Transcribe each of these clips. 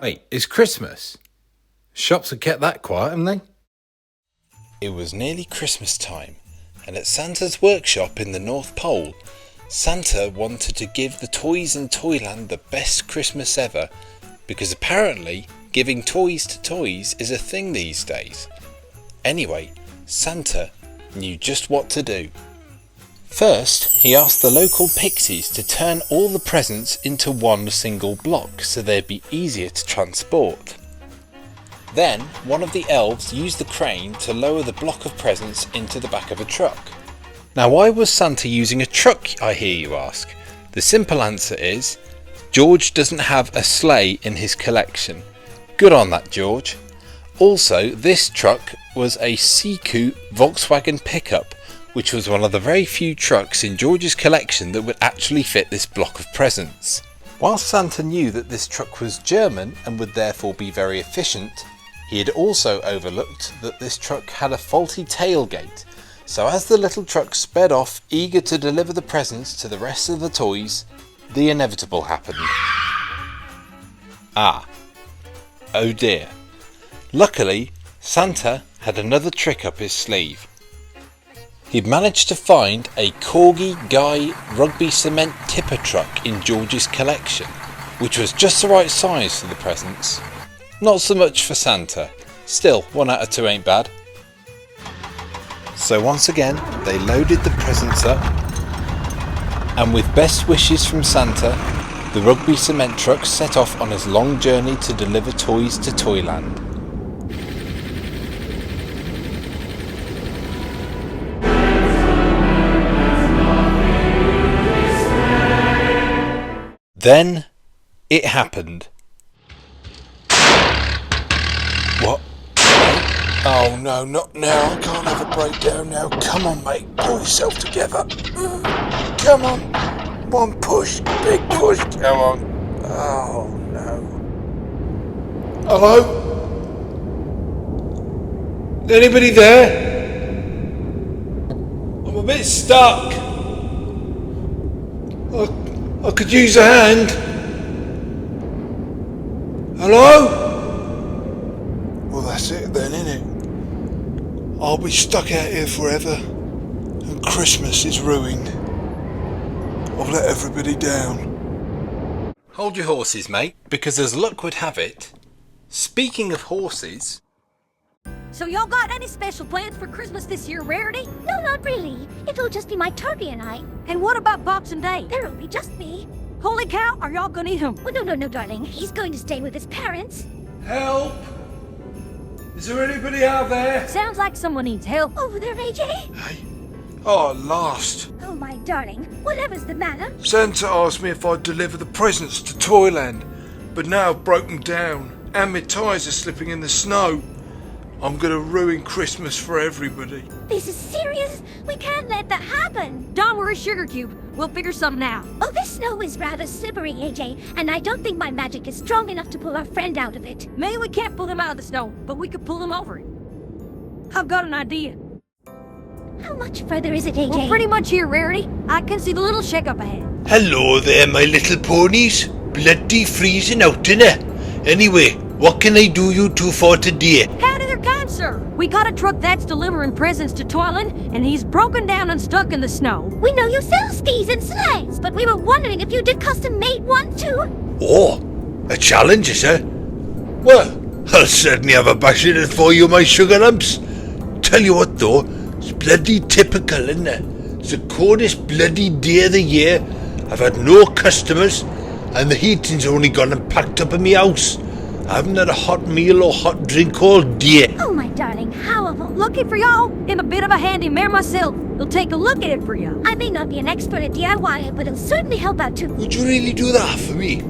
Wait, it's Christmas? Shops have kept that quiet, haven't they? It was nearly Christmas time, and at Santa's workshop in the North Pole, Santa wanted to give the toys in Toyland the best Christmas ever, because apparently giving toys to toys is a thing these days. Anyway, Santa knew just what to do. First, he asked the local pixies to turn all the presents into one single block so they'd be easier to transport. Then, one of the elves used the crane to lower the block of presents into the back of a truck. Now, why was Santa using a truck, I hear you ask? The simple answer is, George doesn't have a sleigh in his collection. Good on that, George. Also, this truck was a Sea-Coupe Volkswagen pickup, which was one of the very few trucks in George's collection that would actually fit this block of presents. While Santa knew that this truck was German and would therefore be very efficient, he had also overlooked that this truck had a faulty tailgate, so as the little truck sped off eager to deliver the presents to the rest of the toys, the inevitable happened. Oh dear. Luckily, Santa had another trick up his sleeve. He'd managed to find a Corgi Guy rugby cement tipper truck in George's collection, which was just the right size for the presents. Not so much for Santa. Still, 1 out of 2 ain't bad. So once again, they loaded the presents up, and with best wishes from Santa, the rugby cement truck set off on his long journey to deliver toys to Toyland. Then, it happened. What? Oh no, not now. I can't have a breakdown now. Come on, mate. Pull yourself together. Come on. One push. Big push. Come on. Oh no. Hello? Anybody there? I'm a bit stuck. I could use a hand. Hello? Well, that's it then, innit? I'll be stuck out here forever, and Christmas is ruined. I've let everybody down. Hold your horses, mate, because as luck would have it, speaking of horses... So y'all got any special plans for Christmas this year, Rarity? No, not really. It'll just be my turkey and I. And what about Boxing Day? There'll be just me. Holy cow, are y'all gonna eat him? Well, no, darling. He's going to stay with his parents. Help! Is there anybody out there? Sounds like someone needs help. Over there, AJ? Hey. Oh, at last. Oh, my darling. Whatever's the matter? Santa asked me if I'd deliver the presents to Toyland, but now I've broken down, and my tyres are slipping in the snow. I'm gonna ruin Christmas for everybody. This is serious? We can't let that happen. Don't worry, Sugar Cube. We'll figure something out. Oh, this snow is rather slippery, AJ, and I don't think my magic is strong enough to pull our friend out of it. Maybe we can't pull him out of the snow, but we could pull him over it. I've got an idea. How much further is it, AJ? We're pretty much here, Rarity. I can see the little shack up ahead. Hello there, my little ponies. Bloody freezing out, innit? Anyway, what can I do you two for today? Howdy there, kind sir. We got a truck that's delivering presents to Toyland, and he's broken down and stuck in the snow. We know you sell skis and sleighs, but we were wondering if you did custom-made one too. Oh, a challenge, is it? Well, I'll certainly have a bash in it for you, my sugar lumps. Tell you what though, it's bloody typical, isn't it? It's the coldest bloody day of the year. I've had no customers, and the heating's only gone and packed up in my house. I haven't had a hot meal or hot drink all day. Oh, my darling, how about... Looking for y'all? I'm a bit of a handy mare myself. I'll take a look at it for you. I may not be an expert at DIY, but it'll certainly help out too. Would you really do that for me?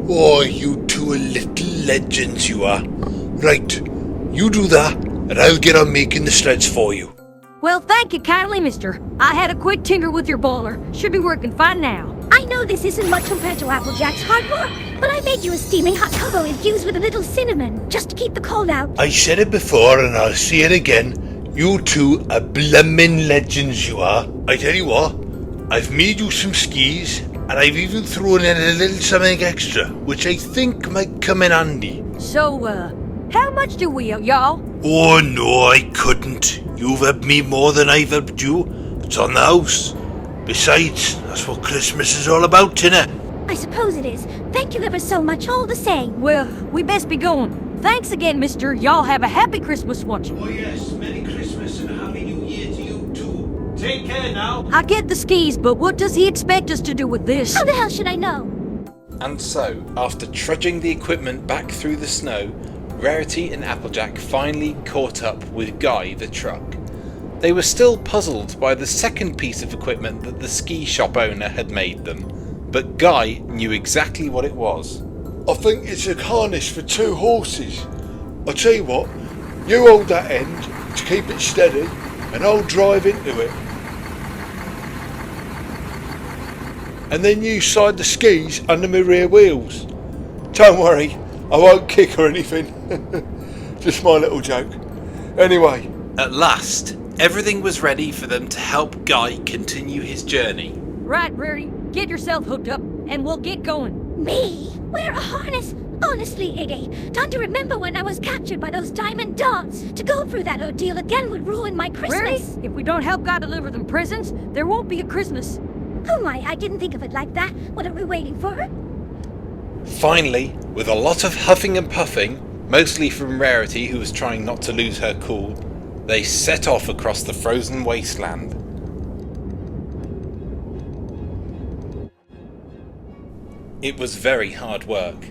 Oh, you two are little legends, you are. Right, you do that, and I'll get on making the sleds for you. Well, thank you kindly, mister. I had a quick tinker with your boiler. Should be working fine now. I know this isn't much compared to Applejack's hard work, but I made you a steaming hot cocoa infused with a little cinnamon, just to keep the cold out. I said it before, and I'll say it again. You two are bloomin' legends, you are. I tell you what, I've made you some skis, And I've even thrown in a little something extra, which I think might come in handy. So, how much do we owe y'all? Oh no, I couldn't. You've helped me more than I've helped you. It's on the house. Besides, that's what Christmas is all about, innit? I suppose it is. Thank you ever so much all the same. Well, we best be going. Thanks again, mister. Y'all have a happy Christmas once. Oh yes, Merry Christmas and Happy New Year to you too. Take care now. I get the skis, but what does he expect us to do with this? How the hell should I know? And so, after trudging the equipment back through the snow, Rarity and Applejack finally caught up with Guy the truck. They were still puzzled by the second piece of equipment that the ski shop owner had made them, but Guy knew exactly what it was. I think it's a harness for 2 horses. I'll tell you what, you hold that end to keep it steady and I'll drive into it. And then you slide the skis under my rear wheels. Don't worry, I won't kick or anything. Just my little joke. Anyway. At last, everything was ready for them to help Guy continue his journey. Right, Rarity, get yourself hooked up, and we'll get going. Me? Wear a harness? Honestly, Iggy, don't you remember when I was captured by those diamond dogs? To go through that ordeal again would ruin my Christmas. Rarity, if we don't help Guy deliver them presents, there won't be a Christmas. Oh my, I didn't think of it like that. What are we waiting for? Finally, with a lot of huffing and puffing, mostly from Rarity who was trying not to lose her cool, they set off across the frozen wasteland. It was very hard work.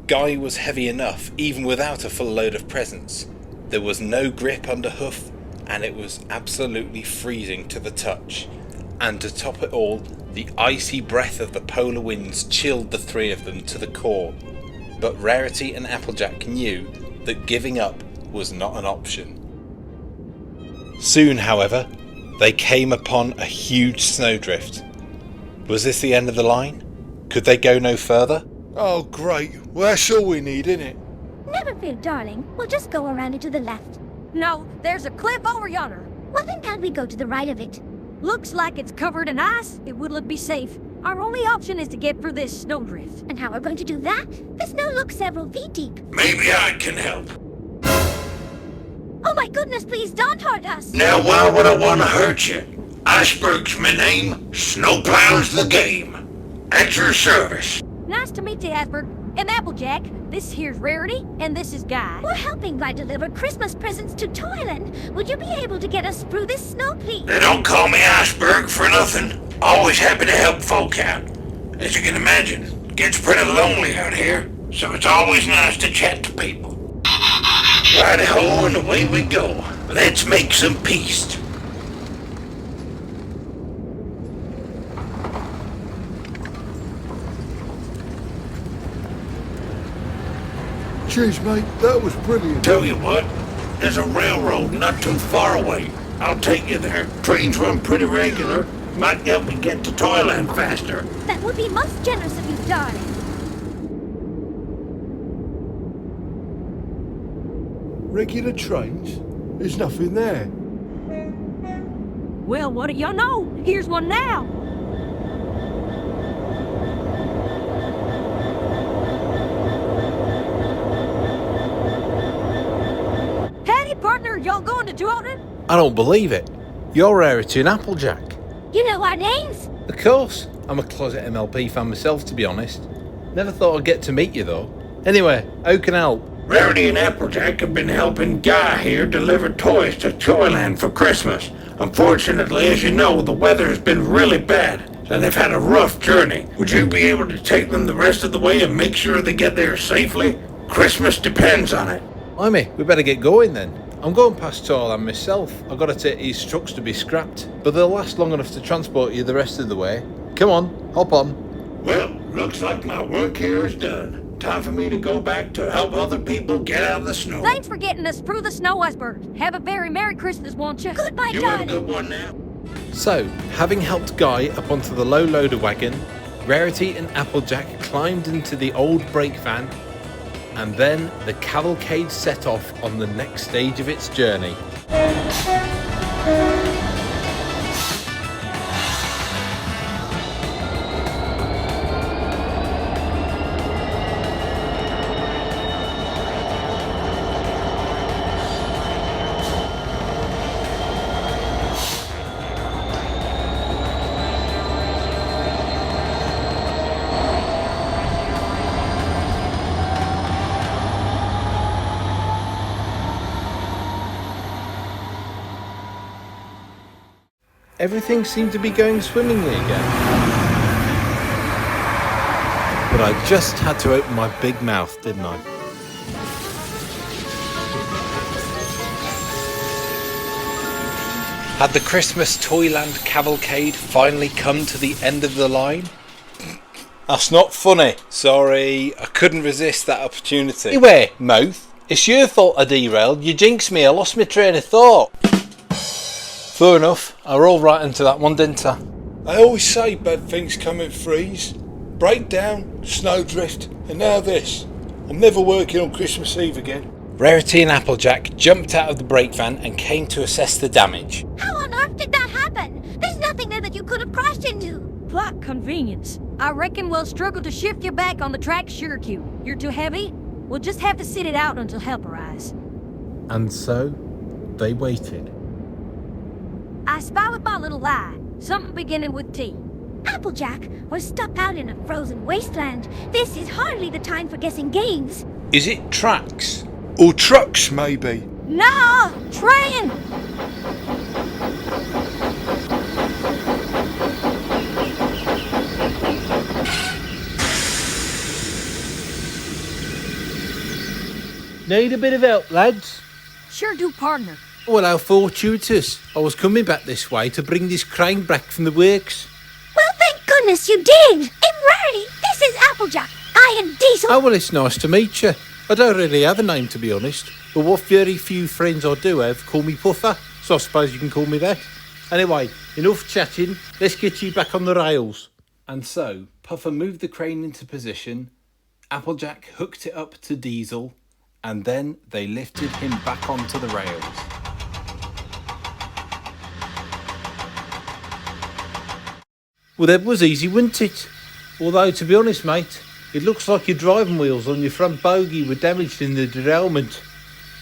Guy was heavy enough even without a full load of presents. There was no grip under hoof, and it was absolutely freezing to the touch. And to top it all, the icy breath of the polar winds chilled the 3 of them to the core. But Rarity and Applejack knew that giving up was not an option. Soon, however, they came upon a huge snowdrift. Was this the end of the line? Could they go no further? Oh great, well that's all we need, innit? Never fear, darling. We'll just go around it to the left. No, there's a cliff over yonder. Well, then can't we go to the right of it? Looks like it's covered in ice. It wouldn't be safe. Our only option is to get through this snowdrift. And how we're going to do that? The snow looks several feet deep. Maybe I can help. Oh my goodness, please don't hurt us! Now why would I want to hurt you? Iceberg's my name, snowplow's the game. At your service. Nice to meet you, Asper. And Applejack. This here's Rarity, and this is Guy. We're helping Guy deliver Christmas presents to Toyland. Would you be able to get us through this snow, please? They don't call me Iceberg for nothing. Always happy to help folk out. As you can imagine, it gets pretty lonely out here, so it's always nice to chat to people. Righty-ho, and away we go. Let's make some peace. Cheers mate, that was brilliant. Tell you what, there's a railroad not too far away. I'll take you there. Trains run pretty regular. Might help me get to Toyland faster. That would be most generous of you, darling. Regular trains? There's nothing there. Well, what do y'all know? Here's one now. Howdy, partner. Y'all going to Toyland? I don't believe it. You're Rarity and Applejack. You know our names? Of course. I'm a closet MLP fan myself, to be honest. Never thought I'd get to meet you, though. Anyway, how can I help? Rarity and Applejack have been helping Guy here deliver toys to Toyland for Christmas. Unfortunately, as you know, the weather has been really bad, so they've had a rough journey. Would you be able to take them the rest of the way and make sure they get there safely? Christmas depends on it. Blimey, we better get going then. I'm going past Toyland myself. I've got to take these trucks to be scrapped, but they'll last long enough to transport you the rest of the way. Come on, hop on. Well, looks like my work here is done. Time for me to go back to help other people get out of the snow. Thanks for getting us through the snow iceberg. Have a very Merry Christmas, won't you? Goodbye, You have a darling. good one now. So, having helped Guy up onto the low loader wagon, Rarity and Applejack climbed into the old brake van, and then the cavalcade set off on the next stage of its journey. everything seemed to be going swimmingly again. But I just had to open my big mouth, didn't I? Had the Christmas Toyland cavalcade finally come to the end of the line? That's not funny. Sorry, I couldn't resist that opportunity. Anyway, mouth, it's your fault I derailed. You jinxed me, I lost my train of thought. Fair enough, I rolled right into that one, didn't I? I always say bad things come in threes. Breakdown, snowdrift, and now this. I'm never working on Christmas Eve again. Rarity and Applejack jumped out of the brake van and came to assess the damage. How on earth did that happen? There's nothing there that you could have crashed into. Plot convenience. I reckon we'll struggle to shift you back on the track, sure, Q. You're too heavy? We'll just have to sit it out until help arrives. And so, they waited. I spy with my little eye. Something beginning with T. Applejack, we're stuck out in a frozen wasteland. This is hardly the time for guessing games. Is it tracks? Or trucks, maybe. No! Train! Need a bit of help, lads? Sure do, partner. Well, how fortuitous. I was coming back this way to bring this crane back from the works. Well, thank goodness you did. In Rarity, this is Applejack. I am Diesel. Oh, well, it's nice to meet you. I don't really have a name, to be honest. But what very few friends I do have call me Puffer, so I suppose you can call me that. Anyway, enough chatting. Let's get you back on the rails. And so, Puffer moved the crane into position, Applejack hooked it up to Diesel, and then they lifted him back onto the rails. Well, that was easy, wasn't it? Although, to be honest, mate, it looks like your driving wheels on your front bogie were damaged in the derailment.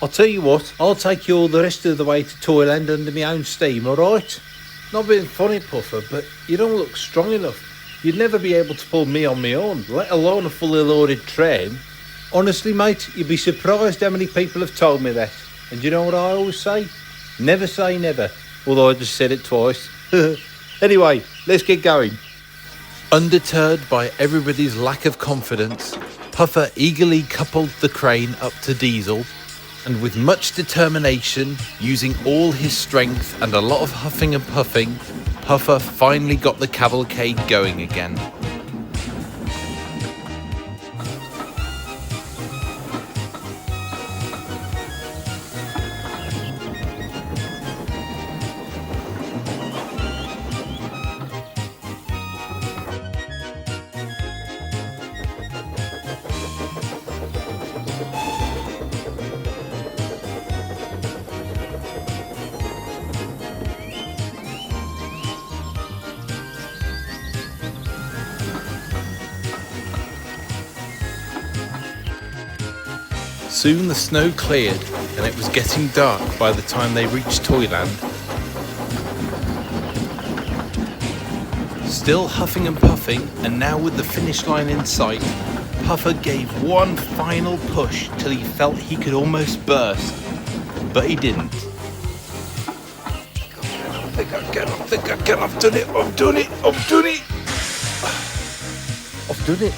I'll tell you what, I'll take you all the rest of the way to Toyland under my own steam, alright? Not being funny, Puffer, but you don't look strong enough. You'd never be able to pull me on my own, let alone a fully loaded train. Honestly, mate, you'd be surprised how many people have told me that. And you know what I always say? Never say never, although I just said it twice. Anyway, let's get going. Undeterred by everybody's lack of confidence, Puffer eagerly coupled the crane up to Diesel, and with much determination, using all his strength and a lot of huffing and puffing, Puffer finally got the cavalcade going again. Soon the snow cleared and it was getting dark by the time they reached Toyland. Still huffing and puffing, and now with the finish line in sight, Puffer gave one final push till he felt he could almost burst, but he didn't. I think I can, I've done it. I've done it.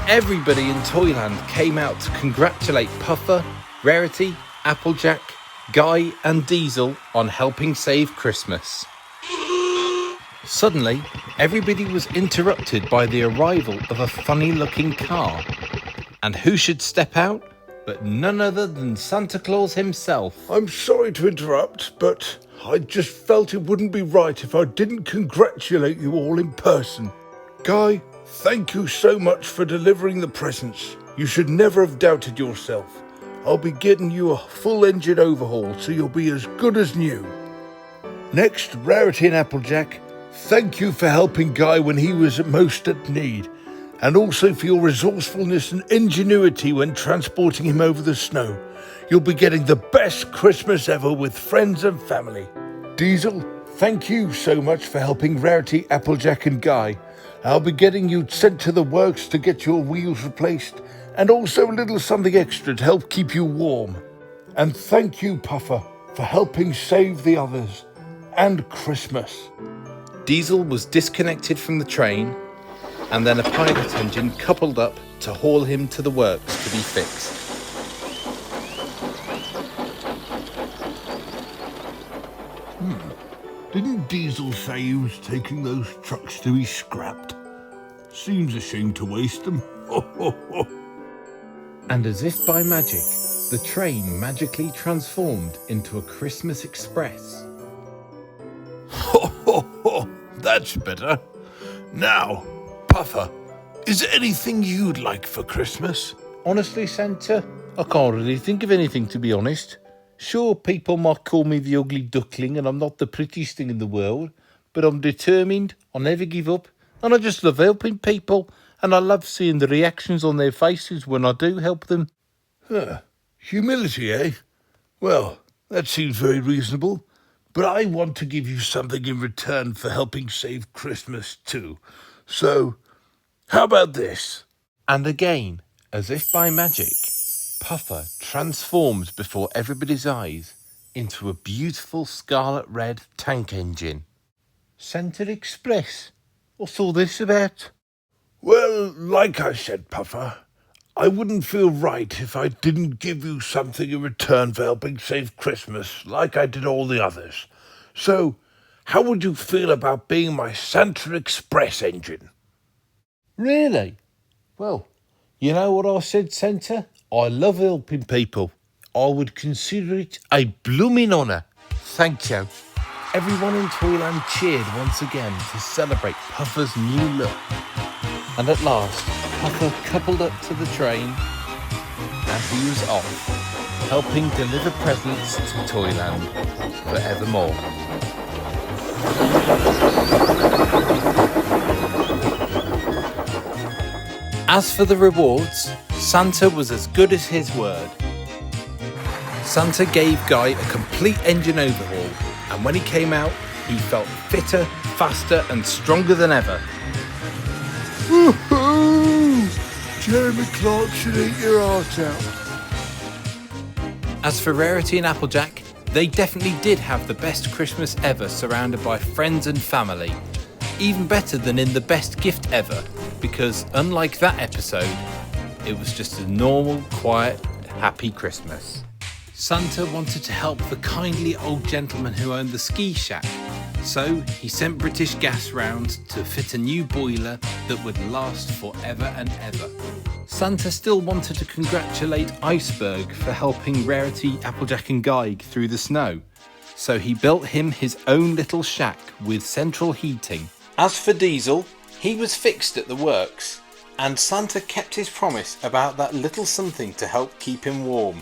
Everybody in Toyland came out to congratulate Puffer, Rarity, Applejack, Guy and Diesel on helping save Christmas. Suddenly, everybody was interrupted by the arrival of a funny-looking car. And who should step out but none other than Santa Claus himself. I'm sorry to interrupt, but I just felt it wouldn't be right if I didn't congratulate you all in person. Guy, thank you so much for delivering the presents. You should never have doubted yourself. I'll be getting you a full engine overhaul so you'll be as good as new. Next, Rarity and Applejack, thank you for helping Guy when he was most at need, and also for your resourcefulness and ingenuity when transporting him over the snow. You'll be getting the best Christmas ever with friends and family. Diesel, thank you so much for helping Rarity, Applejack and Guy. I'll be getting you sent to the works to get your wheels replaced, and also a little something extra to help keep you warm. And thank you, Puffer, for helping save the others. and Christmas. Diesel was disconnected from the train, and then a pilot engine coupled up to haul him to the works to be fixed. Didn't Diesel say he was taking those trucks to be scrapped? Seems a shame to waste them. And as if by magic, the train magically transformed into a Christmas Express. That's better. Now, Puffer, is there anything you'd like for Christmas? Honestly, Santa, I can't really think of anything, to be honest. Sure, people might call me the ugly duckling and I'm not the prettiest thing in the world, but I'm determined, I'll never give up, and I just love helping people, and I love seeing the reactions on their faces when I do help them. Humility, eh? Well, that seems very reasonable, but I want to give you something in return for helping save Christmas too. So, how about this? And again, as if by magic, Puffer transforms before everybody's eyes into a beautiful scarlet red tank engine. Santa Express, what's all this about? Well, like I said, Puffer, I wouldn't feel right if I didn't give you something in return for helping save Christmas like I did all the others. So, how would you feel about being my Santa Express engine? Really? Well, you know what I said, Santa? I love helping people. I would consider it a blooming honour. Thank you. Everyone in Toyland cheered once again to celebrate Puffer's new look. And at last, Puffer coupled up to the train and he was off, helping deliver presents to Toyland forevermore. As for the rewards, Santa was as good as his word. Santa gave Guy a complete engine overhaul, and when he came out, he felt fitter, faster and stronger than ever. Woohoo! Jeremy Clarkson, eat your heart out. As for Rarity and Applejack, they definitely did have the best Christmas ever, surrounded by friends and family. Even better than in the best gift ever, because unlike that episode, it was just a normal, quiet, happy Christmas. Santa wanted to help the kindly old gentleman who owned the ski shack, so he sent British Gas round to fit a new boiler that would last forever and ever. Santa still wanted to congratulate Iceberg for helping Rarity, Applejack and Guy through the snow, so he built him his own little shack with central heating. As for Diesel, he was fixed at the works, and Santa kept his promise about that little something to help keep him warm.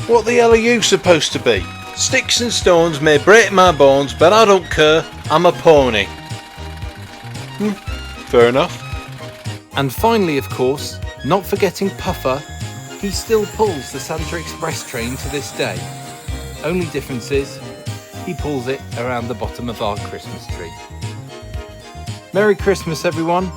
What the hell are you supposed to be? Sticks and stones may break my bones, but I don't care, I'm a pony. Fair enough. And finally, of course, not forgetting Puffer, he still pulls the Santa Express train to this day. Only difference is, he pulls it around the bottom of our Christmas tree. Merry Christmas, everyone.